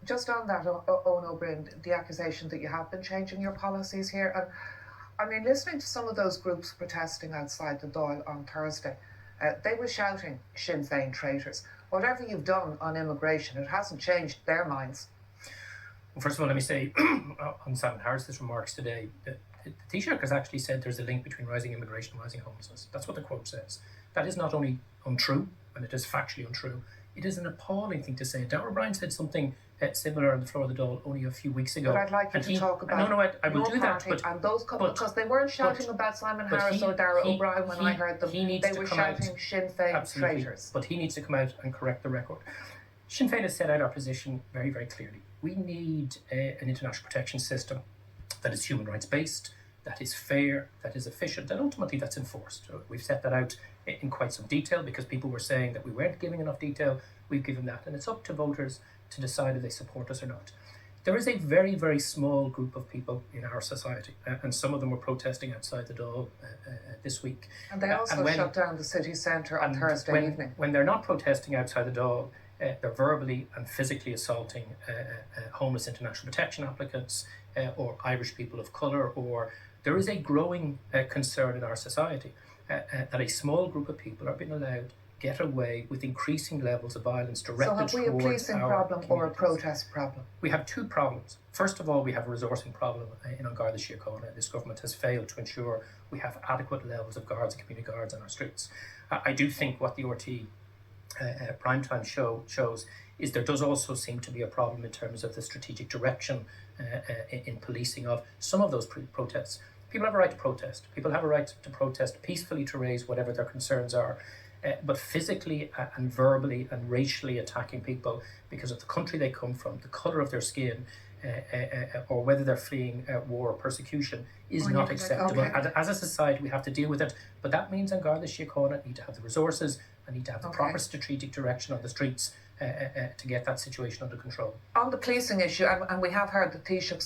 Just on that, Eoin Ó Broin, the accusation that you have been changing your policies here, and I mean, listening to some of those groups protesting outside the Dáil on Thursday, they were shouting Sinn Féin traitors. Whatever you've done on immigration, it hasn't changed their minds. Well, first of all, let me say on Simon Harris's remarks today, the Taoiseach has actually said there's a link between rising immigration and rising homelessness. That's what the quote says. That is not only untrue, and it is factually untrue, it is an appalling thing to say. Darragh O'Brien said something similar on the floor of the Dáil only a few weeks ago. But I'd like you to talk about I will do that. And those couple, because they weren't shouting about Simon Harris or Darragh O'Brien when I heard them. They were shouting Sinn Féin traitors. But he needs to come out and correct the record. Sinn Féin has set out our position very, very clearly. We need an international protection system that is human rights based, that is fair, that is efficient, and ultimately that's enforced. We've set that out in quite some detail because people were saying that we weren't giving enough detail. We've given that, and it's up to voters to decide if they support us or not. There is a very, very small group of people in our society, and some of them were protesting outside the Dáil this week. And they also shut down the city centre on Thursday evening. When they're not protesting outside the Dáil, they're verbally and physically assaulting homeless international protection applicants or Irish people of colour, or there is a growing concern in our society that a small group of people are being allowed to get away with increasing levels of violence directed towards our So have we a policing problem or a protest problem? We have two problems. First of all, we have a resourcing problem in An Garda Síochána. This government has failed to ensure we have adequate levels of guards and community guards on our streets. I do think what the RT primetime shows is there does also seem to be a problem in terms of the strategic direction in policing of some of those protests. People have a right to protest. People have a right to protest peacefully, to raise whatever their concerns are. But physically and verbally and racially attacking people because of the country they come from, the colour of their skin, or whether they're fleeing war or persecution is not acceptable. Okay. As a society, we have to deal with it. But that means An Garda Síochána need to have the resources and need to have the proper strategic direction on the streets to get that situation under control. On the policing issue, and we have heard the Taoiseach